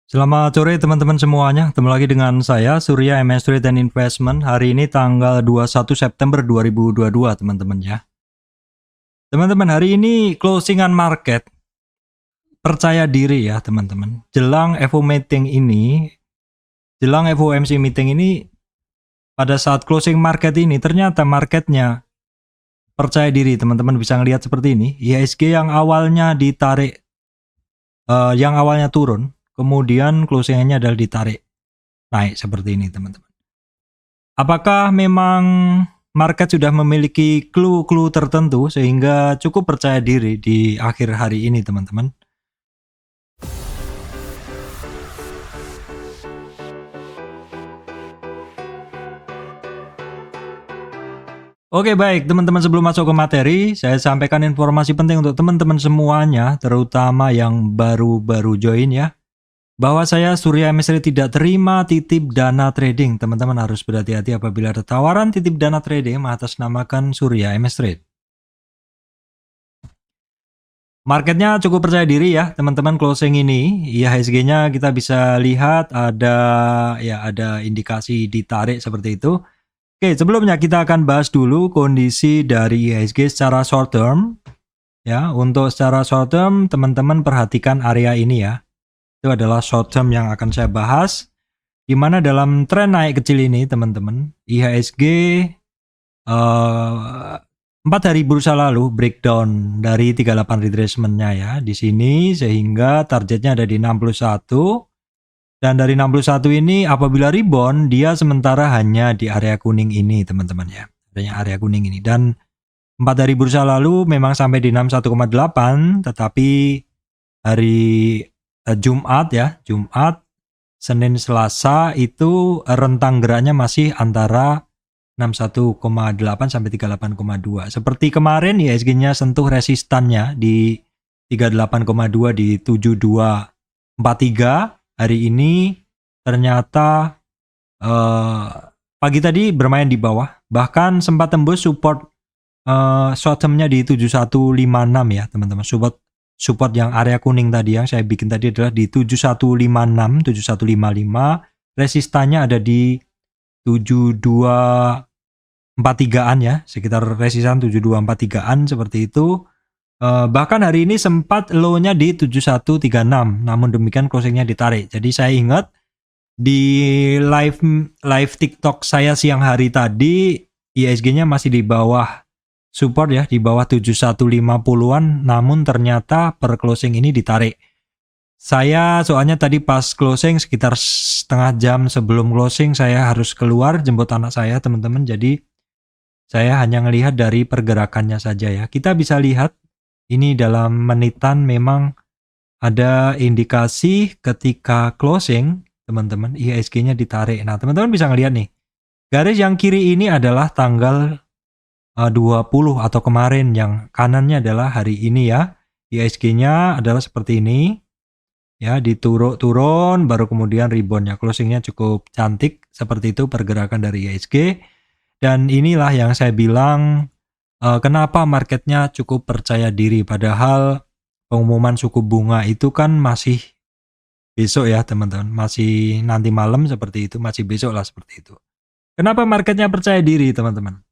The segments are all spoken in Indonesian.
Selamat sore teman-teman semuanya, ketemu lagi dengan saya Surya MS Trade and Investment. Hari ini tanggal 21 September 2022 teman-teman ya. Teman-teman, hari ini closingan market percaya diri ya teman-teman. Jelang FOMC meeting ini pada saat closing market ini ternyata marketnya percaya diri, teman-teman bisa ngelihat seperti ini. IHSG yang awalnya yang awalnya turun, kemudian closingannya adalah ditarik naik seperti ini teman-teman. Apakah memang market sudah memiliki clue-clue tertentu sehingga cukup percaya diri di akhir hari ini teman-teman? Oke baik teman-teman, sebelum masuk ke materi, saya sampaikan informasi penting untuk teman-teman semuanya, terutama yang baru-baru join ya. Bahwa saya Surya MSR tidak terima titip dana trading. Teman-teman harus berhati-hati apabila ada tawaran titip dana trading mengatasnamakan Surya MS Trade. Marketnya cukup percaya diri ya teman-teman closing ini. IHSG-nya kita bisa lihat ada indikasi ditarik seperti itu. Oke, sebelumnya kita akan bahas dulu kondisi dari IHSG secara short term. Ya, untuk secara short term teman-teman perhatikan area ini ya. Itu adalah short term yang akan saya bahas. Di mana dalam tren naik kecil ini teman-teman, IHSG 4 hari bursa lalu breakdown dari 38 retracement-nya ya di sini, sehingga targetnya ada di 61, dan dari 61 ini apabila rebound dia sementara hanya di area kuning ini teman-teman ya, adanya area kuning ini. Dan 4 hari bursa lalu memang sampai di 61,8, tetapi hari Jumat, Senin, Selasa itu rentang geraknya masih antara 61,8 sampai 38,2. Seperti kemarin IHSG-nya sentuh resistannya di 38,2 di 7243. Hari ini ternyata pagi tadi bermain di bawah, bahkan sempat tembus support short term-nya di 7156 ya teman-teman. Support yang area kuning tadi yang saya bikin tadi adalah di 7156, 7155. Resistannya ada di 7243-an ya, sekitar resistan 7243-an seperti itu. Bahkan hari ini sempat low-nya di 7136, namun demikian closing-nya ditarik. Jadi saya ingat di live TikTok saya siang hari tadi, IHSG-nya masih di bawah support ya, di bawah 7150-an, namun ternyata per closing ini ditarik. Saya soalnya tadi pas closing sekitar setengah jam sebelum closing saya harus keluar jemput anak saya teman-teman, jadi saya hanya melihat dari pergerakannya saja ya. Kita bisa lihat ini dalam menitan memang ada indikasi ketika closing teman-teman IHSG-nya ditarik. Nah teman-teman bisa ngelihat nih, garis yang kiri ini adalah tanggal 20 atau kemarin, yang kanannya adalah hari ini ya. IHSG-nya adalah seperti ini ya, diturun baru kemudian reboundnya, closingnya cukup cantik seperti itu pergerakan dari IHSG. Dan inilah yang saya bilang kenapa marketnya cukup percaya diri, padahal pengumuman suku bunga itu kan masih besok ya teman-teman, masih nanti malam seperti itu, masih besok lah seperti itu. Kenapa marketnya percaya diri teman-teman?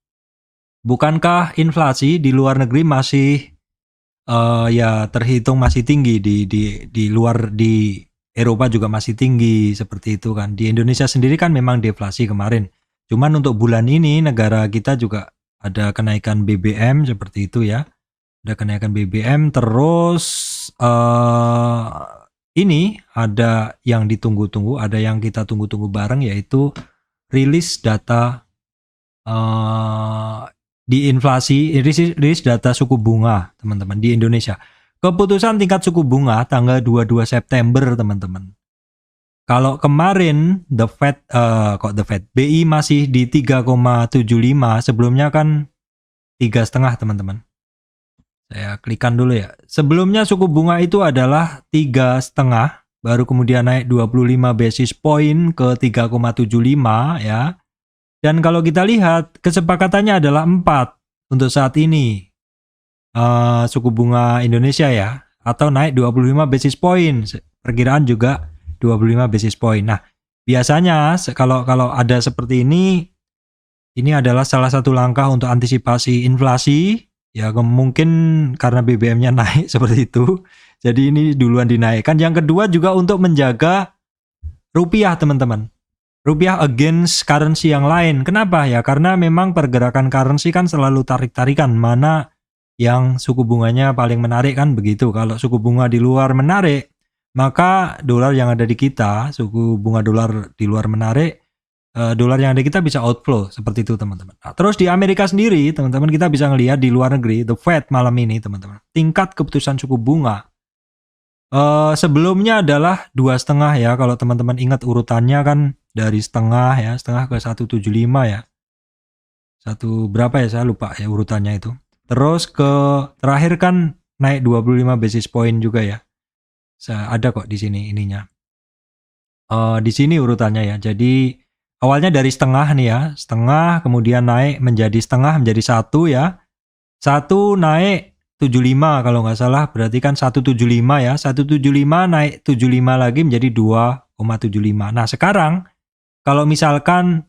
Bukankah inflasi di luar negeri masih ya terhitung masih tinggi, di luar, di Eropa juga masih tinggi seperti itu kan. Di Indonesia sendiri kan memang deflasi kemarin. Cuman untuk bulan ini negara kita juga ada kenaikan BBM seperti itu ya. Ada kenaikan BBM, terus ini ada yang ditunggu-tunggu, ada yang kita tunggu-tunggu bareng, yaitu rilis data di inflasi, rilis data suku bunga teman-teman di Indonesia. Keputusan tingkat suku bunga tanggal 22 September teman-teman. Kalau kemarin the Fed BI masih di 3,75, sebelumnya kan 3,5 teman-teman. Saya klikkan dulu ya. Sebelumnya suku bunga itu adalah 3,5, baru kemudian naik 25 basis point ke 3,75 ya. Dan kalau kita lihat kesepakatannya adalah 4 untuk saat ini suku bunga Indonesia ya, atau naik 25 basis point. Perkiraan juga 25 basis point. Nah, biasanya kalau ada seperti ini adalah salah satu langkah untuk antisipasi inflasi. Ya mungkin karena BBM-nya naik seperti itu. Jadi ini duluan dinaikkan. Yang kedua juga untuk menjaga rupiah, teman-teman. Rupiah against currency yang lain. Kenapa ya? Karena memang pergerakan currency kan selalu tarik-tarikan. Mana yang suku bunganya paling menarik kan begitu. Kalau suku bunga di luar menarik, maka dolar yang ada di kita, suku bunga dolar di luar menarik, dolar yang ada kita bisa outflow seperti itu, teman-teman. Nah, terus di Amerika sendiri, teman-teman, kita bisa ngelihat di luar negeri, the Fed malam ini, teman-teman, tingkat keputusan suku bunga sebelumnya adalah 2,5 ya. Kalau teman-teman ingat urutannya kan dari setengah ya, setengah ke 1,75 ya. Satu berapa ya, saya lupa ya urutannya itu. Terus ke terakhir kan naik 25 basis point juga ya. Ada kok di sini ininya. Di sini urutannya ya. Jadi awalnya dari setengah nih ya, setengah kemudian naik menjadi setengah menjadi 1 ya. 1 naik 75 kalau nggak salah, berarti kan 175 ya. 175 naik 75 lagi menjadi 2,75. Nah, sekarang kalau misalkan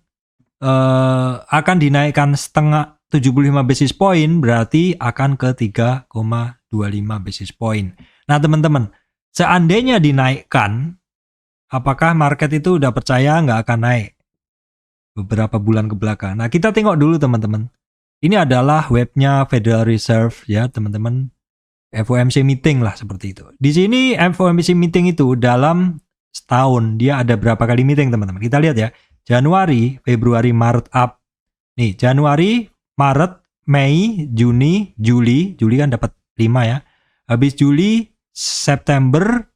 akan dinaikkan setengah 75 basis point, berarti akan ke 3,25 basis point. Nah, teman-teman, seandainya dinaikkan, apakah market itu udah percaya nggak akan naik beberapa bulan ke belakang? Nah, kita tengok dulu, teman-teman. Ini adalah webnya Federal Reserve ya, teman-teman. FOMC meeting lah seperti itu. Di sini FOMC meeting itu dalam setahun dia ada berapa kali meeting, teman-teman? Kita lihat ya. Januari, Februari, Maret up. Nih, Januari, Maret, Mei, Juni, Juli kan dapat 5 ya. Habis Juli, September,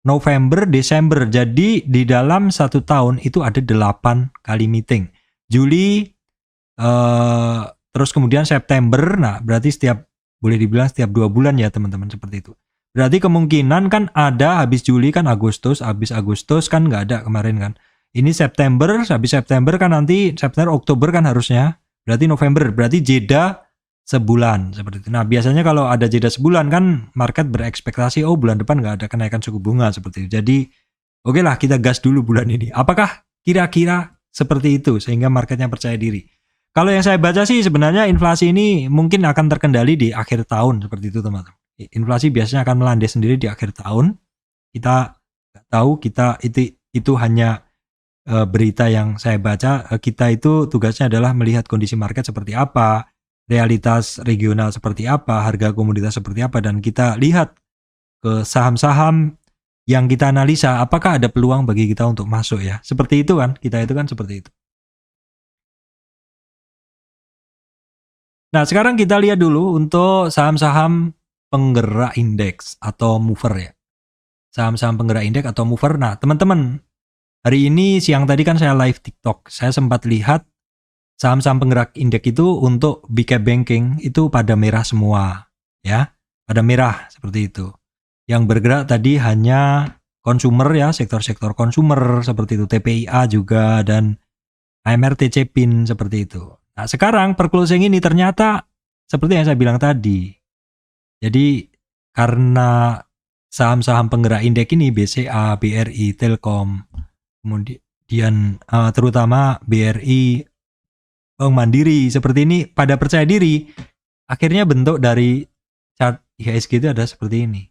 November, Desember. Jadi di dalam 1 tahun itu ada 8 kali meeting. Juli, terus kemudian September. Nah, berarti boleh dibilang setiap 2 bulan ya, teman-teman, seperti itu. Berarti kemungkinan kan ada habis Juli kan Agustus, habis Agustus kan nggak ada kemarin kan. Ini September, habis September kan nanti September, Oktober kan harusnya. Berarti November, berarti jeda sebulan seperti itu. Nah, biasanya kalau ada jeda sebulan kan market berekspektasi bulan depan nggak ada kenaikan suku bunga seperti itu. Jadi oke lah, kita gas dulu bulan ini. Apakah kira-kira seperti itu sehingga marketnya percaya diri? Kalau yang saya baca sih sebenarnya inflasi ini mungkin akan terkendali di akhir tahun seperti itu, teman-teman. Inflasi biasanya akan melandai sendiri di akhir tahun. Kita nggak tahu, itu hanya berita yang saya baca. Kita itu tugasnya adalah melihat kondisi market seperti apa, realitas regional seperti apa, harga komoditas seperti apa, dan kita lihat ke saham-saham yang kita analisa apakah ada peluang bagi kita untuk masuk ya. Seperti itu kan, kita itu kan seperti itu. Nah, sekarang kita lihat dulu untuk saham-saham penggerak indeks atau mover ya. Saham-saham penggerak indeks atau mover. Nah, teman-teman, hari ini siang tadi kan saya live TikTok. Saya sempat lihat saham-saham penggerak indeks itu untuk big cap banking itu pada merah semua ya. Pada merah seperti itu. Yang bergerak tadi hanya consumer ya, sektor-sektor consumer seperti itu, TPIA juga dan AMRT Cepin seperti itu. Nah, sekarang per closing ini ternyata seperti yang saya bilang tadi. Jadi karena saham-saham penggerak indeks ini BCA, BRI, Telkom, kemudian terutama BRI, Bank Mandiri seperti ini pada percaya diri, akhirnya bentuk dari chart IHSG itu ada seperti ini.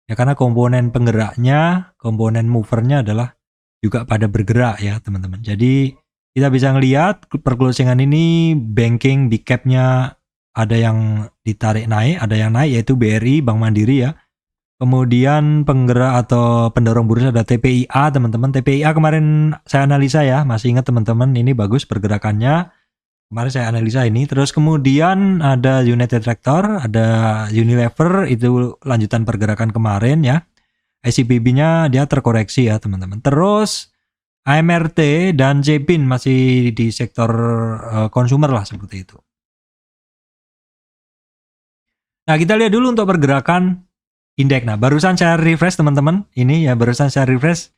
Ya karena komponen penggeraknya, komponen movernya adalah juga pada bergerak ya, teman-teman. Jadi kita bisa ngelihat perclosingan ini banking big cap-nya ada yang ditarik naik, ada yang naik yaitu BRI, Bank Mandiri ya. Kemudian penggerak atau pendorong bursa ada TPIA, teman-teman. TPIA kemarin saya analisa ya, masih ingat teman-teman, ini bagus pergerakannya. Kemarin saya analisa ini. Terus kemudian ada United Tractor, ada Unilever, itu lanjutan pergerakan kemarin ya. ICBP-nya dia terkoreksi ya, teman-teman. Terus AMRT dan Cepin masih di sektor consumer lah seperti itu. Nah, kita lihat dulu untuk pergerakan indeks. Nah, barusan saya refresh, teman-teman. Ini ya barusan saya refresh.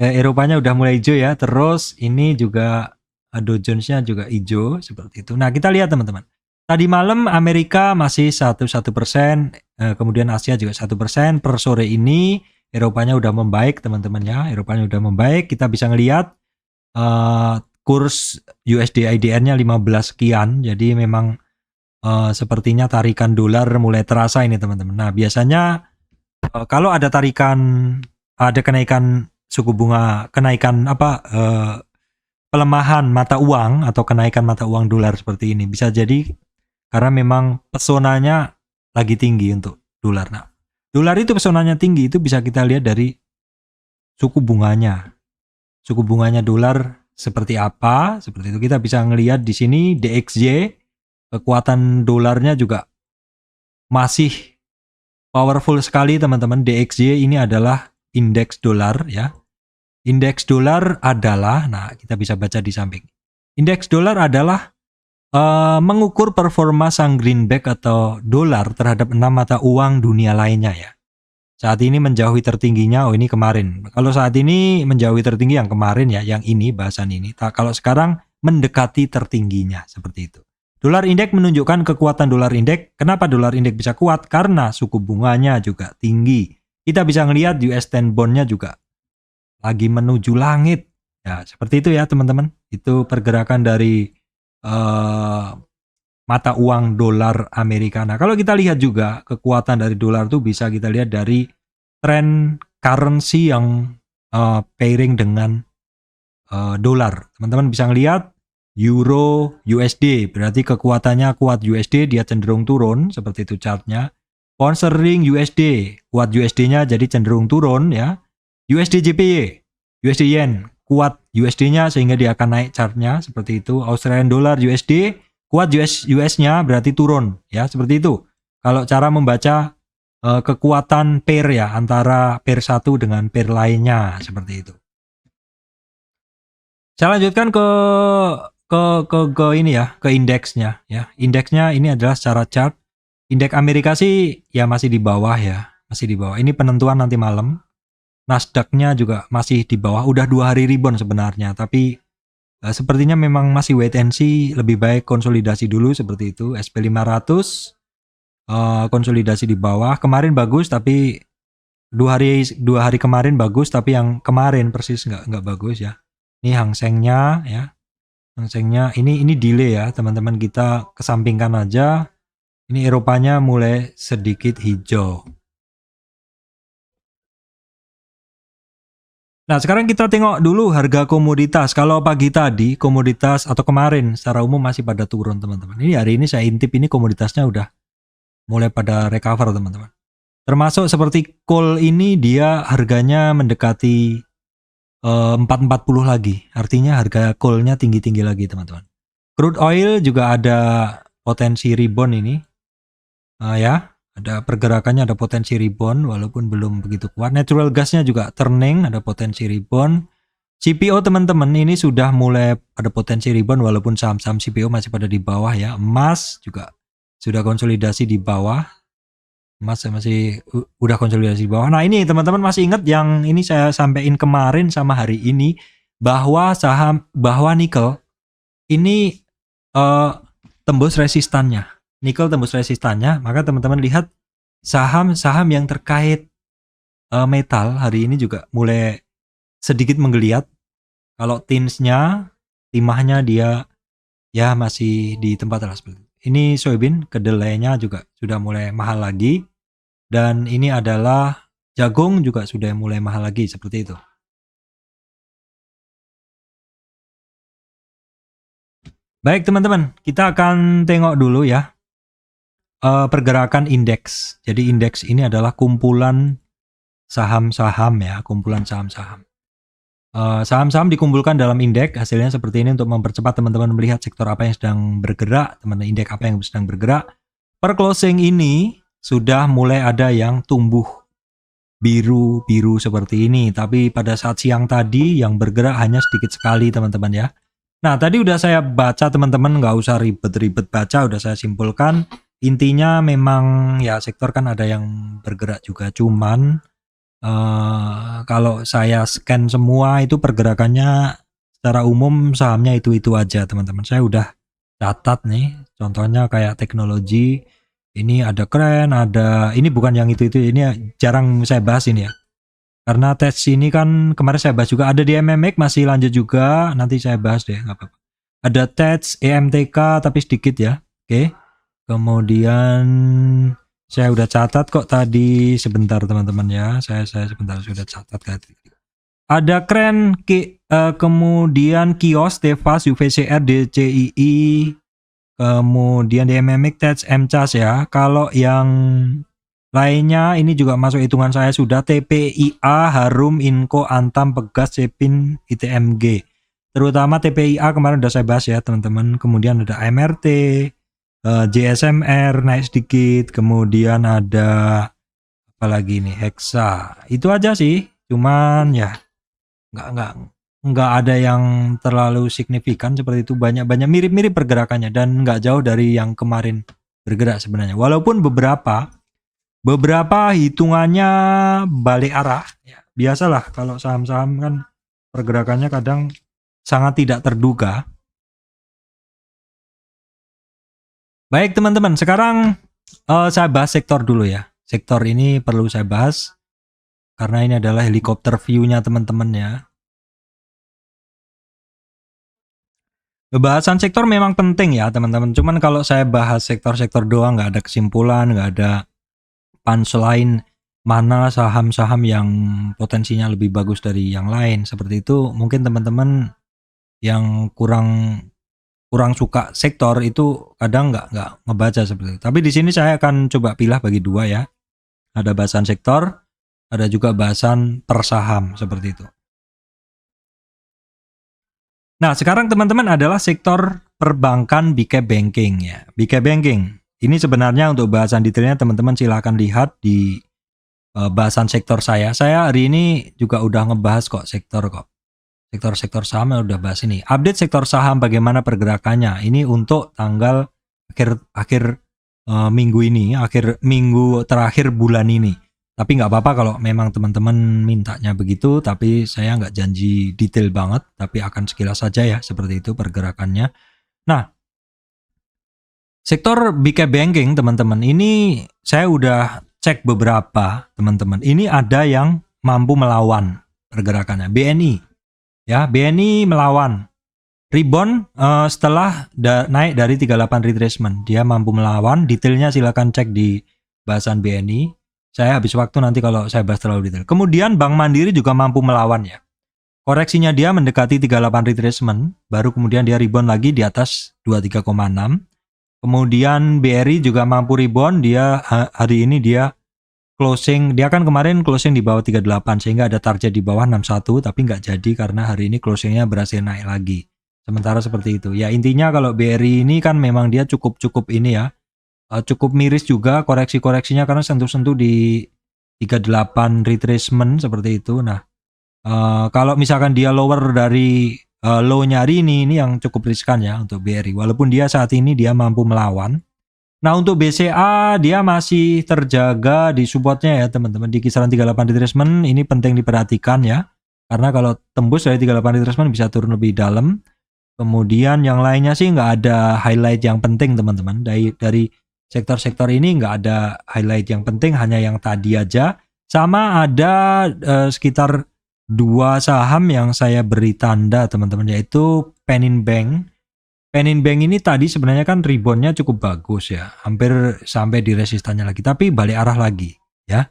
Eropanya udah mulai hijau ya. Terus ini juga Dow Jones-nya juga hijau seperti itu. Nah, kita lihat, teman-teman. Tadi malam Amerika masih 1%, kemudian Asia juga 1%. Per sore ini Eropanya udah membaik teman-teman ya. Eropanya udah membaik. Kita bisa ngelihat kurs USD IDR-nya 15 sekian. Jadi memang sepertinya tarikan dolar mulai terasa ini teman-teman. Nah biasanya kalau ada kenaikan suku bunga, pelemahan mata uang atau kenaikan mata uang dolar seperti ini, bisa jadi karena memang pesonanya lagi tinggi untuk dolar. Nah, dolar itu pesonanya tinggi itu bisa kita lihat dari suku bunganya. Suku bunganya dolar seperti apa? Seperti itu kita bisa ngelihat di sini DXY, kekuatan dolarnya juga masih powerful sekali teman-teman. DXY ini adalah indeks dolar ya. Indeks dolar adalah, nah kita bisa baca di samping. Indeks dolar adalah mengukur performa sang greenback atau dolar terhadap 6 mata uang dunia lainnya ya. Saat ini menjauhi tertingginya, ini kemarin. Kalau saat ini menjauhi tertinggi yang kemarin ya, yang ini bahasan ini. Kalau sekarang mendekati tertingginya, seperti itu. Dolar indeks menunjukkan kekuatan dolar indeks. Kenapa dolar indeks bisa kuat? Karena suku bunganya juga tinggi. Kita bisa ngelihat US 10 bond-nya juga lagi menuju langit. Ya, seperti itu ya teman-teman. Itu pergerakan dari mata uang dolar Amerika. Nah, kalau kita lihat juga kekuatan dari dolar itu bisa kita lihat dari tren currency yang pairing dengan dolar. Teman-teman bisa ngelihat euro USD, berarti kekuatannya kuat USD, dia cenderung turun, seperti itu chartnya. Pound sterling USD, kuat USD-nya jadi cenderung turun ya. USD JPY, USD yen, kuat USD-nya sehingga dia akan naik chartnya, seperti itu. Australian dollar USD, kuat US-nya berarti turun ya, seperti itu. Kalau cara membaca kekuatan pair ya, antara pair satu dengan pair lainnya, seperti itu. Saya lanjutkan ke ini ya, ke indeksnya ya. Indeksnya ini adalah secara chart. Indeks Amerika sih ya masih di bawah ya, masih di bawah. Ini penentuan nanti malam. Nasdaq-nya juga masih di bawah, udah 2 hari rebound sebenarnya, tapi sepertinya memang masih wait and see, lebih baik konsolidasi dulu seperti itu. SP500 konsolidasi di bawah. Kemarin bagus tapi 2 hari kemarin bagus, tapi yang kemarin persis nggak bagus ya. Ini Hang Seng-nya ya. Hang Seng-nya ini delay ya, teman-teman, kita kesampingkan aja. Ini Eropanya mulai sedikit hijau. Nah, sekarang kita tengok dulu harga komoditas. Kalau pagi tadi, komoditas atau kemarin secara umum masih pada turun, teman-teman. Ini hari ini saya intip, ini komoditasnya udah mulai pada recover, teman-teman. Termasuk seperti coal ini, dia harganya mendekati 440 lagi. Artinya harga coal-nya tinggi-tinggi lagi, teman-teman. Crude oil juga ada potensi rebound ini. Ya. Ada pergerakannya, ada potensi rebound walaupun belum begitu kuat. Natural gasnya juga turning, ada potensi rebound. CPO teman-teman ini sudah mulai ada potensi rebound walaupun saham-saham CPO masih pada di bawah ya. Emas juga sudah konsolidasi di bawah. Emas masih udah konsolidasi di bawah. Nah, ini teman-teman masih ingat yang ini saya sampaikan kemarin sama hari ini bahwa nikel ini tembus resistannya. Nikel tembus resistannya, maka teman-teman lihat saham-saham yang terkait metal hari ini juga mulai sedikit menggeliat. Kalau timahnya dia ya masih di tempat lah seperti itu. Ini soybean kedelainya juga sudah mulai mahal lagi, dan ini adalah jagung juga sudah mulai mahal lagi seperti itu. Baik teman-teman, kita akan tengok dulu ya pergerakan indeks. Jadi indeks ini adalah kumpulan saham-saham ya, kumpulan saham-saham. Saham-saham dikumpulkan dalam indeks, hasilnya seperti ini untuk mempercepat teman-teman melihat sektor apa yang sedang bergerak, teman-teman, indeks apa yang sedang bergerak. Per closing ini sudah mulai ada yang tumbuh biru-biru seperti ini, tapi pada saat siang tadi yang bergerak hanya sedikit sekali, teman-teman ya. Nah, tadi udah saya baca, teman-teman, nggak usah ribet-ribet baca, udah saya simpulkan. Intinya memang ya sektor kan ada yang bergerak juga, cuman kalau saya scan semua itu pergerakannya secara umum sahamnya itu aja, teman-teman. Saya udah catat nih, contohnya kayak teknologi, ini ada keren, ada ini bukan yang itu ini jarang saya bahas ini ya. Karena tes ini kan kemarin saya bahas juga, ada di MMX masih lanjut juga, nanti saya bahas deh, nggak apa-apa. Ada tes EMTK tapi sedikit ya, oke. Kemudian saya udah catat kok tadi, sebentar teman-teman ya, saya sebentar sudah catat tadi. Ada kren, kemudian kios, Tevas, UVCR, DCII, kemudian di MMX, tes MCAS ya. Kalau yang lainnya ini juga masuk hitungan saya sudah, TPIA, Harum, Inco, Antam, Pegas, Cepin, ITMG. Terutama TPIA kemarin udah saya bahas ya teman-teman. Kemudian ada MRT, JSMR naik sedikit, kemudian ada apa lagi nih, Hexa. Itu aja sih. Cuman ya nggak ada yang terlalu signifikan seperti itu, banyak mirip-mirip pergerakannya dan nggak jauh dari yang kemarin bergerak sebenarnya. Walaupun beberapa hitungannya balik arah ya. Biasalah kalau saham-saham kan pergerakannya kadang sangat tidak terduga. Baik teman-teman, sekarang saya bahas sektor dulu ya. Sektor ini perlu saya bahas karena ini adalah helikopter view-nya teman-teman ya. Pembahasan sektor memang penting ya teman-teman. Cuman kalau saya bahas sektor-sektor doang, nggak ada kesimpulan, nggak ada punchline mana saham-saham yang potensinya lebih bagus dari yang lain. Seperti itu mungkin teman-teman yang kurang suka sektor itu kadang nggak ngebaca seperti itu. Tapi di sini saya akan coba pilih bagi dua ya. Ada bahasan sektor, ada juga bahasan per saham seperti itu. Nah, sekarang teman-teman adalah sektor perbankan BK Banking ya. BK Banking. Ini sebenarnya untuk bahasan detailnya teman-teman silahkan lihat di bahasan sektor saya. Saya hari ini juga udah ngebahas kok sektor kok. Sektor-sektor saham udah bahas ini. Update sektor saham bagaimana pergerakannya. Ini untuk tanggal akhir minggu ini, akhir minggu terakhir bulan ini. Tapi nggak apa-apa kalau memang teman-teman mintanya begitu, tapi saya nggak janji detail banget, tapi akan sekilas saja ya, seperti itu pergerakannya. Nah, sektor BK Banking teman-teman, ini saya udah cek beberapa teman-teman. Ini ada yang mampu melawan pergerakannya. BNI, ya BNI melawan. Rebound setelah naik dari 38 retracement, dia mampu melawan. Detailnya silakan cek di bahasan BNI. Saya habis waktu nanti kalau saya bahas terlalu detail. Kemudian Bank Mandiri juga mampu melawan ya. Koreksinya dia mendekati 38 retracement, baru kemudian dia rebound lagi di atas 23,6. Kemudian BRI juga mampu rebound, dia hari ini dia closing, dia kan kemarin closing di bawah 38 sehingga ada target di bawah 61 tapi nggak jadi karena hari ini closingnya berhasil naik lagi. Sementara seperti itu. Ya intinya kalau BRI ini kan memang dia cukup ini ya. Cukup miris juga koreksinya karena sentuh-sentuh di 38 retracement seperti itu. Nah, kalau misalkan dia lower dari low-nya hari ini yang cukup riskan ya untuk BRI. Walaupun dia saat ini dia mampu melawan. Nah, untuk BCA dia masih terjaga di supportnya ya teman-teman, di kisaran 38 retracement. Ini penting diperhatikan ya. Karena kalau tembus dari 38 retracement bisa turun lebih dalam. Kemudian yang lainnya sih nggak ada highlight yang penting teman-teman. Dari sektor-sektor ini nggak ada highlight yang penting, hanya yang tadi aja. Sama ada sekitar 2 saham yang saya beri tanda teman-teman, yaitu Penin Bank. Penin Bank ini tadi sebenarnya kan reboundnya cukup bagus ya, hampir sampai di resistannya lagi, tapi balik arah lagi ya.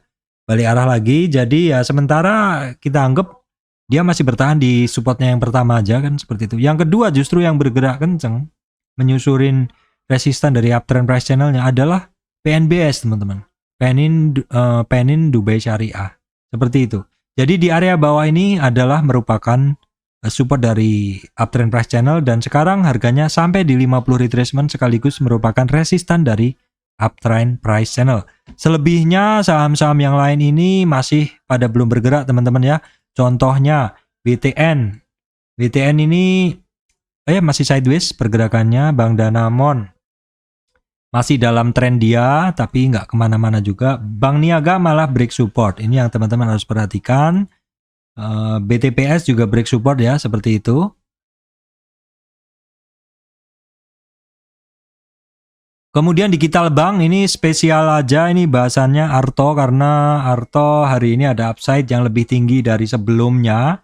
Balik arah lagi, jadi ya sementara kita anggap dia masih bertahan di supportnya yang pertama aja kan seperti itu. Yang kedua justru yang bergerak kenceng menyusurin resisten dari uptrend price channelnya adalah PNBS teman-teman. Penin Dubai Syariah. Seperti itu. Jadi di area bawah ini adalah merupakan support dari uptrend price channel dan sekarang harganya sampai di 50 retracement sekaligus merupakan resisten dari uptrend price channel. Selebihnya saham-saham yang lain ini masih pada belum bergerak teman-teman ya. Contohnya BTN. BTN ini masih sideways pergerakannya. Bank Danamon masih dalam tren dia, tapi nggak kemana-mana juga. Bank Niaga malah break support. Ini yang teman-teman harus perhatikan. BTPS juga break support ya, seperti itu. Kemudian digital bank ini spesial aja, ini bahasannya Arto karena Arto hari ini ada upside yang lebih tinggi dari sebelumnya.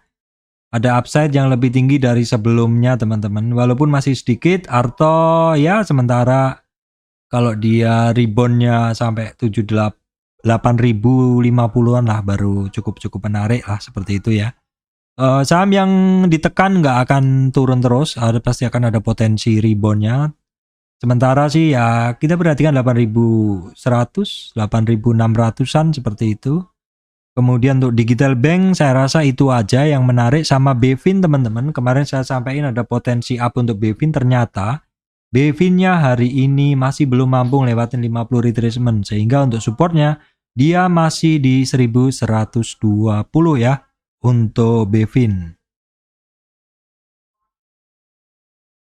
Ada upside yang lebih tinggi dari sebelumnya teman-teman. Walaupun masih sedikit, Arto ya sementara kalau dia reboundnya sampai 8.050-an lah baru cukup menarik lah seperti itu ya. Saham yang ditekan nggak akan turun terus, pasti akan ada potensi reboundnya. Sementara sih ya kita perhatikan 8.100, 8.600-an seperti itu. Kemudian untuk digital bank saya rasa itu aja yang menarik, sama Bevin teman-teman. Kemarin saya sampaikan ada potensi up untuk Bevin, ternyata Bevinnya hari ini masih belum mampu lewatin 50 retracement, sehingga untuk supportnya dia masih di 1120 ya untuk Bevin.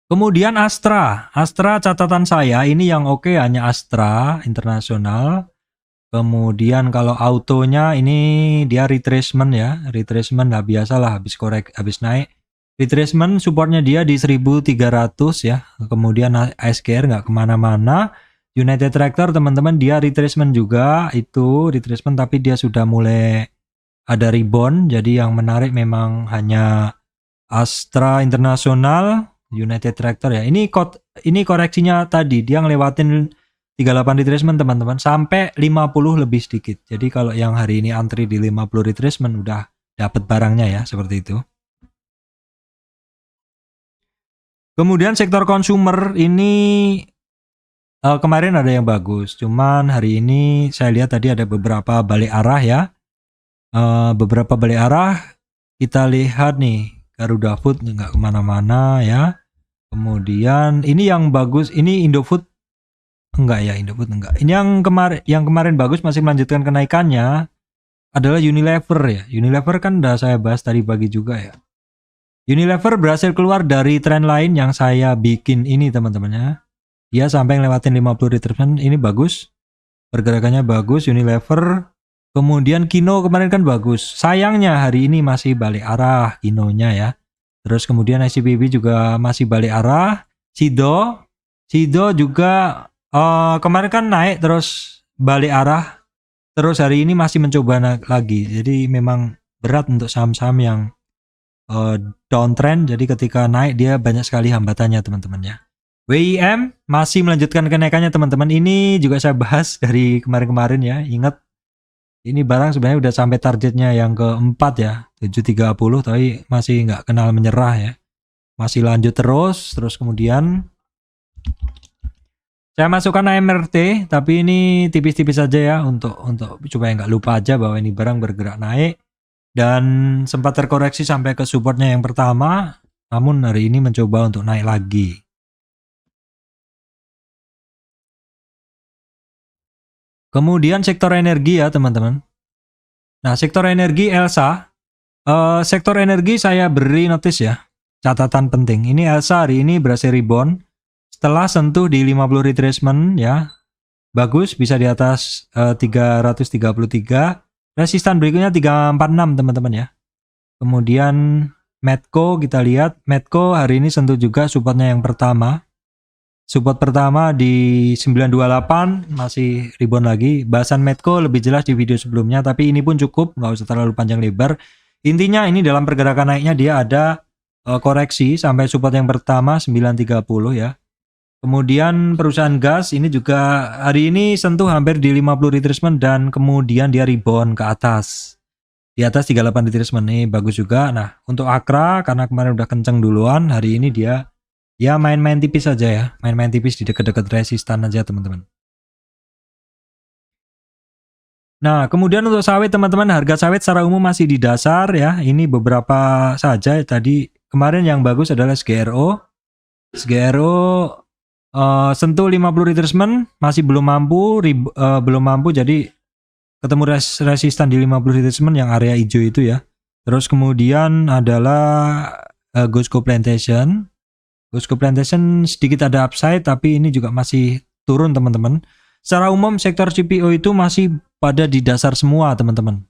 Kemudian Astra catatan saya ini yang oke hanya Astra internasional. Kemudian kalau autonya ini dia retracement ya, retracement lah biasalah habis naik. Retracement supportnya dia di 1300 ya. Kemudian ASGR nggak kemana-mana. United Tractor teman-teman dia retracement juga, itu retracement tapi dia sudah mulai ada rebound. Jadi yang menarik memang hanya Astra internasional, United Tractor ya. Ini koreksinya tadi dia ngelewatin 38 retracement teman-teman sampai 50 lebih sedikit. Jadi kalau yang hari ini antri di 50 retracement udah dapat barangnya ya, seperti itu. Kemudian sektor consumer ini kemarin ada yang bagus, cuman hari ini saya lihat tadi ada beberapa balik arah ya. Beberapa balik arah, kita lihat nih Garuda Food nggak kemana-mana ya. Kemudian ini yang bagus, ini Indofood enggak ya, Indofood enggak. Ini yang kemarin bagus masih melanjutkan kenaikannya adalah Unilever ya. Unilever kan udah saya bahas tadi pagi juga ya. Unilever berhasil keluar dari tren lain yang saya bikin ini teman-temannya. Dia sampai ngelewatin 50 retracement, ini bagus. Pergerakannya bagus Unilever. Kemudian Kino kemarin kan bagus. Sayangnya hari ini masih balik arah Kinonya ya. Terus kemudian ICBP juga masih balik arah. Sido juga kemarin kan naik terus balik arah. Terus hari ini masih mencoba lagi. Jadi memang berat untuk saham-saham yang downtrend. Jadi ketika naik dia banyak sekali hambatannya teman-teman ya. WIM masih melanjutkan kenaikannya teman-teman. Ini juga saya bahas dari kemarin-kemarin ya. Ingat ini barang sebenarnya udah sampai targetnya yang keempat ya, 730, tapi masih nggak kenal menyerah ya. Masih lanjut terus kemudian saya masukkan AMRT, tapi ini tipis-tipis saja ya untuk supaya nggak lupa aja bahwa ini barang bergerak naik dan sempat terkoreksi sampai ke supportnya yang pertama, namun hari ini mencoba untuk naik lagi. Kemudian sektor energi ya teman-teman. Nah sektor energi Elsa, sektor energi saya beri notice ya, catatan penting. Ini Elsa hari ini berhasil rebound setelah sentuh di 50 retracement ya. Bagus, bisa di atas 333. Resistan berikutnya 346 teman-teman ya. Kemudian Medco kita lihat, Medco hari ini sentuh juga supportnya yang pertama. Support pertama di 928, masih rebound lagi. Bahasan Medco lebih jelas di video sebelumnya, tapi ini pun cukup, nggak usah terlalu panjang lebar. Intinya ini dalam pergerakan naiknya dia ada koreksi sampai support yang pertama 930 ya. Kemudian perusahaan gas ini juga hari ini sentuh hampir di 50 retracement dan kemudian dia rebound ke atas. Di atas 38 retracement ini bagus juga. Nah, untuk Akra karena kemarin udah kenceng duluan, hari ini dia ya main-main tipis saja ya. Main-main tipis di dekat-dekat resistan aja teman-teman. Nah, kemudian untuk sawit teman-teman, harga sawit secara umum masih di dasar ya. Ini beberapa saja tadi. Kemarin yang bagus adalah SGRO. SGRO sentuh 50 retracement masih belum mampu jadi ketemu resistan di 50 retracement yang area hijau itu ya. Terus kemudian adalah Gosco Plantation. Gosco Plantation sedikit ada upside tapi ini juga masih turun teman-teman. Secara umum sektor CPO itu masih pada di dasar semua teman-teman.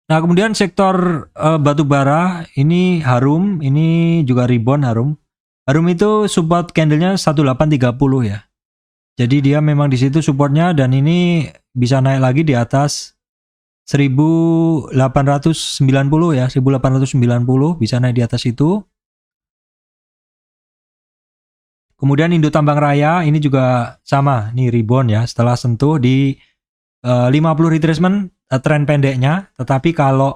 Nah kemudian sektor batu bara ini Harum, ini juga rebound Harum. Harum itu support candlenya 1830 ya. Jadi dia memang di situ supportnya dan ini bisa naik lagi di atas 1890 ya, 1890 bisa naik di atas itu. Kemudian Indo Tambang Raya ini juga sama, nih rebound ya setelah sentuh di 50 retracement tren pendeknya, tetapi kalau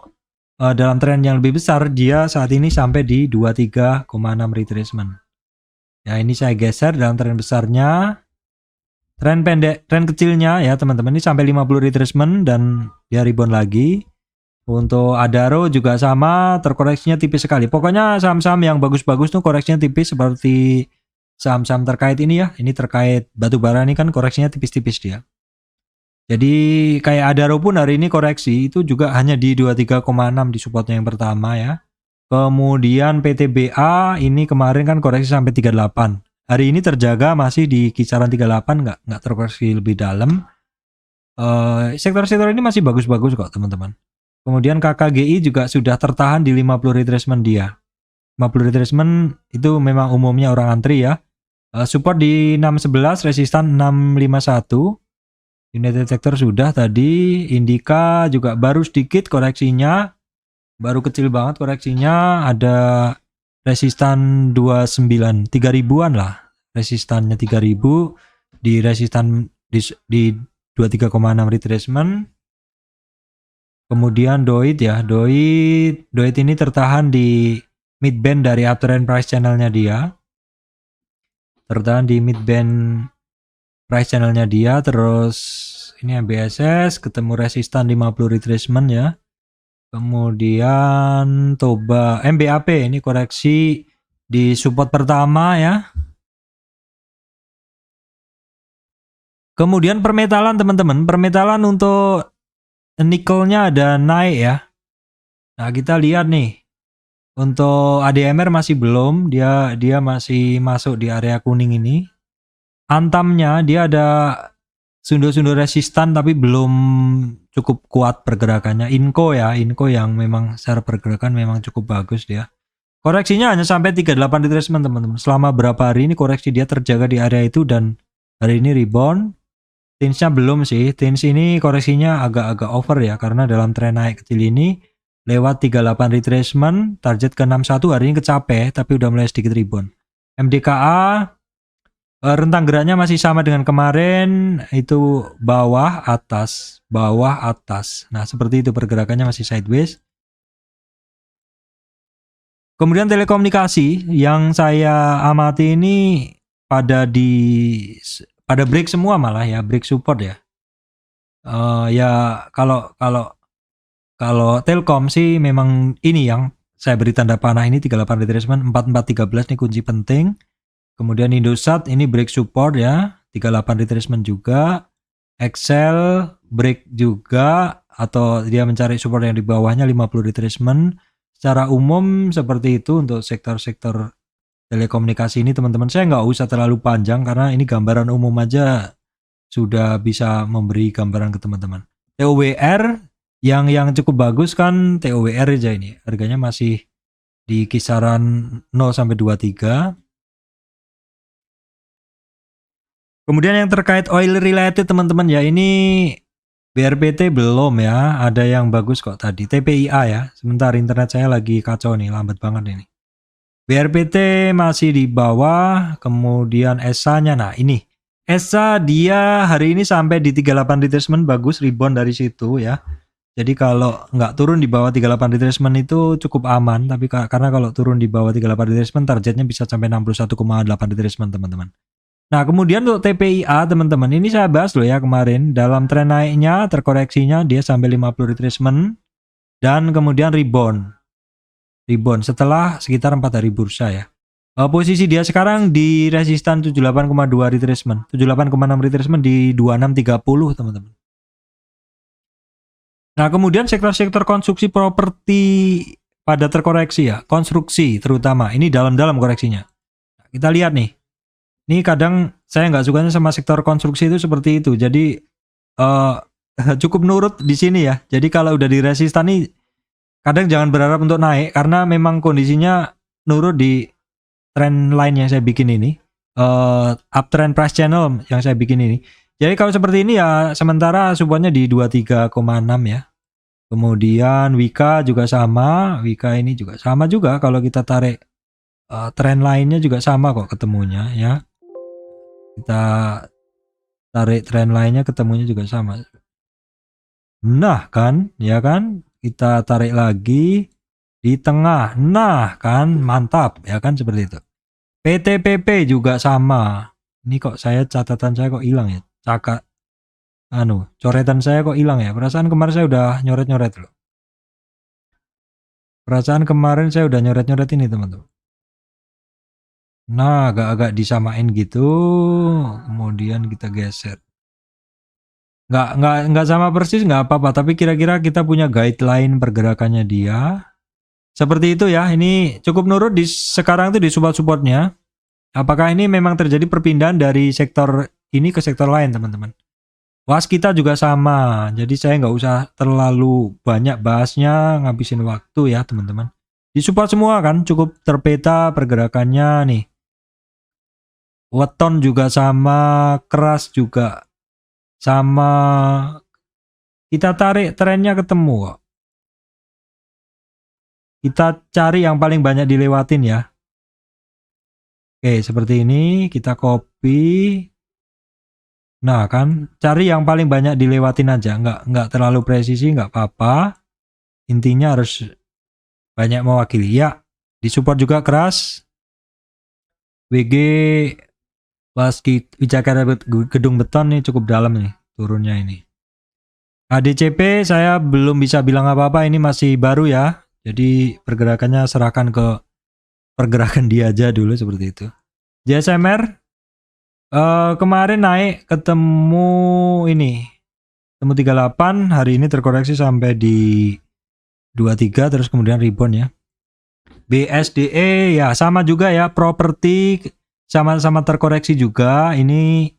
dalam tren yang lebih besar dia saat ini sampai di 23,6 retracement. Ya ini saya geser dalam tren besarnya. Tren pendek, tren kecilnya ya teman-teman ini sampai 50 retracement dan dia rebound lagi. Untuk Adaro juga sama, terkoreksinya tipis sekali. Pokoknya saham-saham yang bagus-bagus tuh koreksinya tipis seperti saham-saham terkait ini ya. Ini terkait batu bara ini kan koreksinya tipis-tipis dia. Jadi kayak Adaro pun hari ini koreksi itu juga hanya di 23,6 di supportnya yang pertama ya. Kemudian PTBA ini kemarin kan koreksi sampai 38. Hari ini terjaga masih di kisaran 38, nggak terkoreksi lebih dalam. Sektor-sektor ini masih bagus-bagus kok teman-teman. Kemudian KKGI juga sudah tertahan di 50 retracement dia. 50 retracement itu memang umumnya orang antri ya. Support di 611, resistan 651. United Sector sudah tadi, Indika juga baru sedikit koreksinya. Baru kecil banget koreksinya, ada resistan 29, 3000-an lah. Resistannya 3000 di resistan di 23,6 retracement. Kemudian Doit ya, Doit ini tertahan di midband dari uptrend price channelnya dia. Tertahan di midband price channelnya dia, terus ini BSS ketemu resistan 50 retracement ya. Kemudian Toba MBAP ini koreksi di support pertama ya. Kemudian permetalan teman-teman, permetalan untuk nikelnya ada naik ya. Nah, kita lihat nih. Untuk ADMR masih belum, dia masih masuk di area kuning ini. Antamnya dia ada sundo-sundo resistan tapi belum cukup kuat pergerakannya. Inco ya, Inco yang memang secara pergerakan memang cukup bagus dia. Koreksinya hanya sampai 38 retracement teman-teman. Selama berapa hari ini koreksi dia terjaga di area itu dan hari ini rebound. Tinsnya belum sih, tins ini koreksinya agak-agak over ya karena dalam tren naik kecil ini lewat 38 retracement, target ke 61 hari ini kecapai tapi udah mulai sedikit rebound. MDKA rentang geraknya masih sama dengan kemarin, itu bawah atas, bawah atas. Nah, seperti itu pergerakannya masih sideways. Kemudian telekomunikasi yang saya amati ini pada break semua malah ya, break support ya. Ya kalau Telkom sih memang ini yang saya beri tanda panah ini 38 retracement 4413 nih kunci penting. Kemudian Indosat ini break support ya, 38 retracement juga. Excel break juga atau dia mencari support yang di bawahnya 50 retracement. Secara umum seperti itu untuk sektor-sektor telekomunikasi ini teman-teman. Saya nggak usah terlalu panjang karena ini gambaran umum aja sudah bisa memberi gambaran ke teman-teman. TOWR yang cukup bagus kan TOWR aja ini. Harganya masih di kisaran 0 sampai 23. Kemudian yang terkait oil related teman-teman ya, ini BRPT belum ya, ada yang bagus kok tadi. TPIA ya, sebentar internet saya lagi kacau nih, lambat banget ini. BRPT masih di bawah, kemudian ESA-nya, nah ini. ESA dia hari ini sampai di 38 retracement, bagus rebound dari situ ya. Jadi kalau nggak turun di bawah 38 retracement itu cukup aman, tapi karena kalau turun di bawah 38 retracement targetnya bisa sampai 61,8 retracement teman-teman. Nah kemudian untuk TPIA teman-teman, ini saya bahas loh ya kemarin, dalam tren naiknya terkoreksinya dia sampai 50 retracement dan kemudian rebound setelah sekitar 4 hari bursa ya. Posisi dia sekarang di resistan 78,2 retracement, 78,6 retracement di 2630 teman-teman. Nah kemudian sektor-sektor konstruksi properti pada terkoreksi ya, konstruksi terutama, ini dalam-dalam koreksinya. Nah, kita lihat nih. Ini kadang saya nggak sukanya sama sektor konstruksi itu seperti itu. Jadi cukup nurut di sini ya. Jadi kalau udah di resistan nih, kadang jangan berharap untuk naik karena memang kondisinya nurut di trend line yang saya bikin ini, uptrend price channel yang saya bikin ini. Jadi kalau seperti ini ya sementara supportnya di 23,6 ya. Kemudian Wika juga sama, Wika ini juga sama juga kalau kita tarik trend lainnya juga sama kok ketemunya ya. Kita tarik trend lainnya ketemunya juga sama. Nah kan, ya kan? Kita tarik lagi di tengah. Nah kan, mantap ya kan seperti itu. PTPP juga sama. Ini kok catatan saya kok hilang ya? Coretan saya kok hilang ya? Perasaan kemarin saya udah nyoret-nyoret loh. Perasaan kemarin saya udah nyoret-nyoret ini teman-teman. Nah, agak-agak disamain gitu. Kemudian kita geser. Nggak sama persis nggak apa-apa, tapi kira-kira kita punya guideline pergerakannya dia. Seperti itu ya. Ini cukup nurut di sekarang tuh di support-supportnya. Apakah ini memang terjadi perpindahan dari sektor ini ke sektor lain, teman-teman? Waskita juga sama, jadi saya nggak usah terlalu banyak bahasnya, ngabisin waktu ya teman-teman. Di support semua kan, cukup terpeta pergerakannya nih. Weton juga sama, keras juga sama. Kita tarik trennya ketemu kok. Kita cari yang paling banyak dilewatin ya. Oke, seperti ini kita copy. Nah kan, cari yang paling banyak dilewatin aja, nggak terlalu presisi, nggak apa-apa. Intinya harus banyak mewakili. Ya, disupport juga keras. WG Wijakara gedung beton nih cukup dalam nih turunnya ini. ADCP saya belum bisa bilang apa-apa, ini masih baru ya. Jadi pergerakannya serahkan ke pergerakan dia aja dulu seperti itu. JSMR kemarin naik ketemu ini. Ketemu 38, hari ini terkoreksi sampai di 23 terus kemudian rebound ya. BSDE ya sama juga ya, properti sama-sama terkoreksi juga. Ini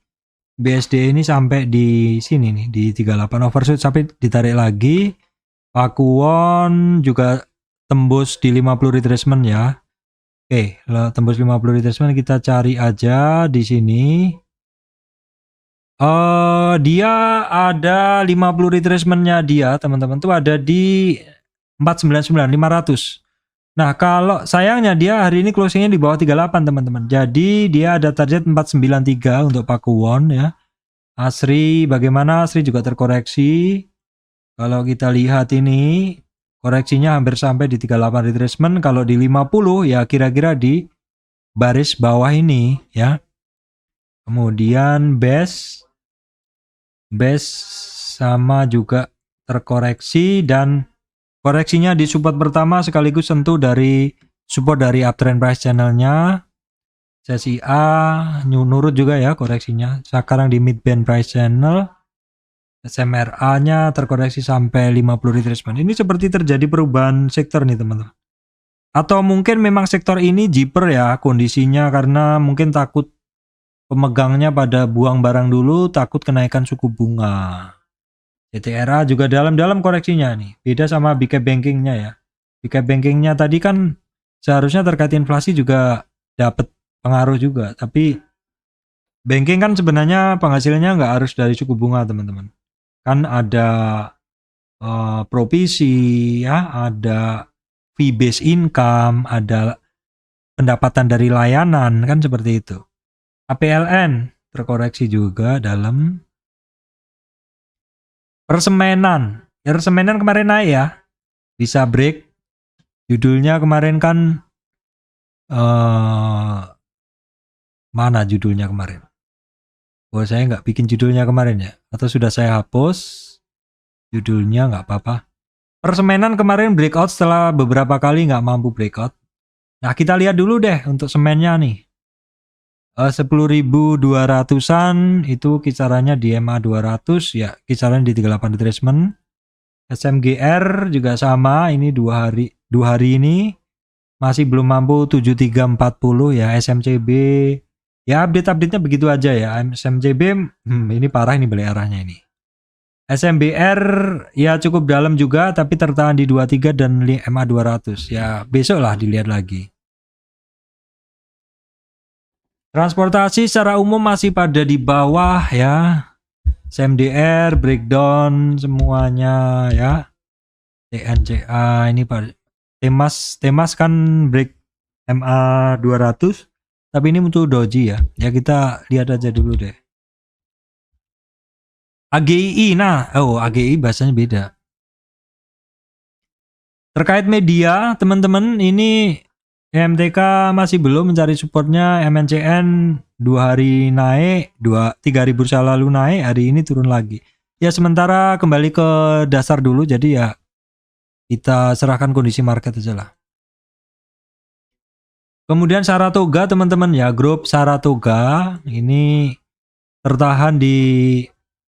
BSDE ini sampai di sini nih di 38 overshoot sampai ditarik lagi. Pakuwon juga tembus di 50 retracement ya. Oke, tembus 50 retracement kita cari aja di sini. Dia ada 50 retracementnya dia teman-teman tuh ada di 499 500. Nah kalau sayangnya dia hari ini closingnya di bawah 38 teman-teman. Jadi dia ada target 493 untuk Pakuwon ya. Asri bagaimana? Asri juga terkoreksi. Kalau kita lihat ini koreksinya hampir sampai di 38 retracement. Kalau di 50 ya kira-kira di baris bawah ini ya. Kemudian base sama juga terkoreksi dan koreksinya di support pertama sekaligus sentuh dari support dari uptrend price channelnya. Sesi A nurut juga ya koreksinya. Sekarang di mid band price channel. SMRA nya terkoreksi sampai 50 retracement. Ini seperti terjadi perubahan sektor nih teman-teman. Atau mungkin memang sektor ini jiper ya kondisinya karena mungkin takut pemegangnya pada buang barang dulu, takut kenaikan suku bunga. CTRA juga dalam-dalam koreksinya nih. Beda sama big cap bankingnya ya. Big cap bankingnya tadi kan seharusnya terkait inflasi juga dapat pengaruh juga. Tapi banking kan sebenarnya penghasilannya nggak harus dari suku bunga teman-teman. Kan ada provisi ya, ada fee based income, ada pendapatan dari layanan kan seperti itu. APLN terkoreksi juga dalam persemenan. Ya, persemenan kemarin naik ya. Bisa break. Judulnya kemarin kan mana judulnya kemarin? Oh saya nggak bikin judulnya kemarin ya. Atau sudah saya hapus. Judulnya nggak apa-apa. Persemenan kemarin breakout setelah beberapa kali nggak mampu breakout. Nah kita lihat dulu deh untuk semennya nih. 10.200-an itu kisarannya di MA 200 ya, kisaran di 38 retracement. SMGR juga sama, ini dua hari ini masih belum mampu 7340 ya. SMCB ya update-nya begitu aja ya. SMCB ini parah ini balik arahnya ini. SMBR ya cukup dalam juga tapi tertahan di 23 dan MA 200 ya, besok lah dilihat lagi. Transportasi secara umum masih pada di bawah ya. CMDR breakdown semuanya ya. TNCA ini Pak. Temas kan break MA 200 tapi ini muncul doji ya. Ya kita lihat aja dulu deh. AGI AGI bahasanya beda. Terkait media, teman-teman, ini MTK masih belum mencari supportnya. MNCN 2 hari naik, 3 hari bursa lalu naik, hari ini turun lagi. Ya sementara kembali ke dasar dulu, jadi ya kita serahkan kondisi market aja lah. Kemudian Saratoga teman-teman ya, grup Saratoga ini tertahan di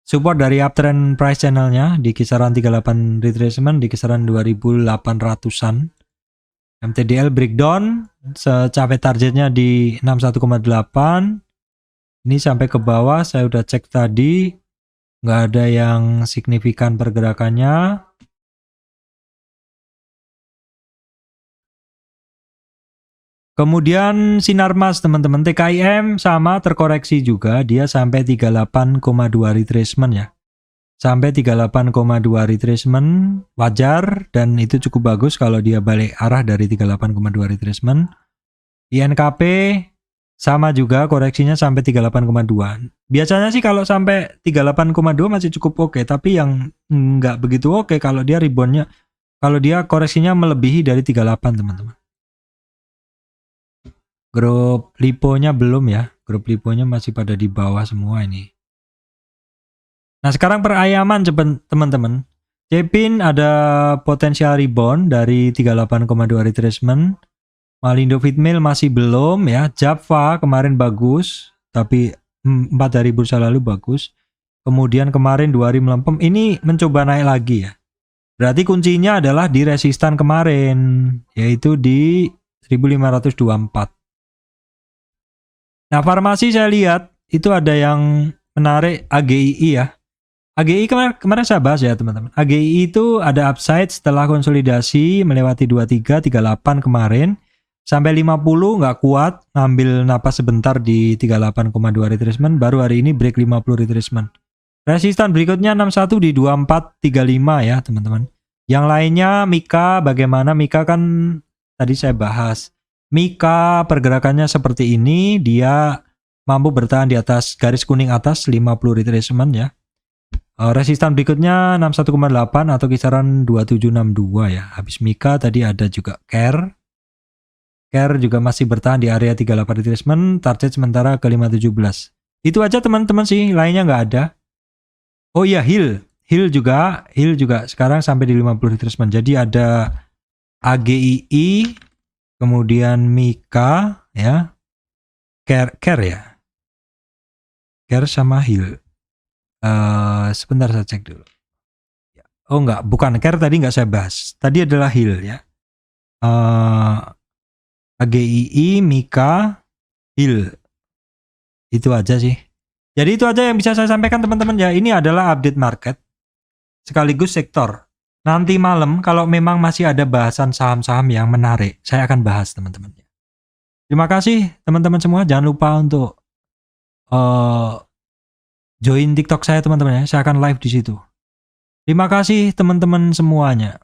support dari uptrend price channelnya di kisaran 38 retracement di kisaran 2800-an. MTDL breakdown capai targetnya di 61,8. Ini sampai ke bawah saya udah cek tadi, nggak ada yang signifikan pergerakannya. Kemudian Sinarmas teman-teman, TKIM sama terkoreksi juga, dia sampai 38,2 retracement ya. Sampai 38,2 retracement wajar dan itu cukup bagus kalau dia balik arah dari 38,2 retracement. INKP sama juga koreksinya sampai 38,2. Biasanya sih kalau sampai 38,2 masih cukup oke, tapi yang nggak begitu oke kalau dia reboundnya, kalau dia koreksinya melebihi dari 38 teman-teman. Grup liponya belum ya, grup liponya masih pada di bawah semua ini. Nah sekarang perayaman teman-teman. Cepin ada potensial rebound dari 38,2 retracement. Malindo Fitmail masih belum ya. Java kemarin bagus, tapi 4 hari bursa lalu bagus. Kemudian kemarin 2 hari melempem, ini mencoba naik lagi ya. Berarti kuncinya adalah di resistan kemarin, yaitu di 1524. Nah farmasi saya lihat itu ada yang menarik AGII ya. AGI kemarin saya bahas ya teman-teman. AGI itu ada upside setelah konsolidasi melewati 23, 38 kemarin. Sampai 50 nggak kuat, ngambil napas sebentar di 38,2 retracement, baru hari ini break 50 retracement. Resistan berikutnya 61 di 2435 ya teman-teman. Yang lainnya Mika, bagaimana Mika kan tadi saya bahas. Mika pergerakannya seperti ini, dia mampu bertahan di atas garis kuning atas 50 retracement ya. Resistan berikutnya 61,8 atau kisaran 2762 ya. Habis Mika tadi ada juga Care juga masih bertahan di area 38 retracement, target sementara ke 517. Itu aja teman-teman sih, lainnya nggak ada. Oh iya, Hill juga sekarang sampai di 50 retracement. Jadi ada AGII, kemudian Mika ya. Care ya. Care sama Hill. Sebentar saya cek dulu. Oh enggak, bukan Care tadi nggak saya bahas. Tadi adalah Hill ya. AGII, Mika, Hill. Itu aja sih. Jadi itu aja yang bisa saya sampaikan teman-teman ya. Ini adalah update market sekaligus sektor. Nanti malam kalau memang masih ada bahasan saham-saham yang menarik, saya akan bahas teman-teman. Terima kasih teman-teman semua. Jangan lupa untuk join TikTok saya teman-teman ya. Saya akan live di situ. Terima kasih teman-teman semuanya.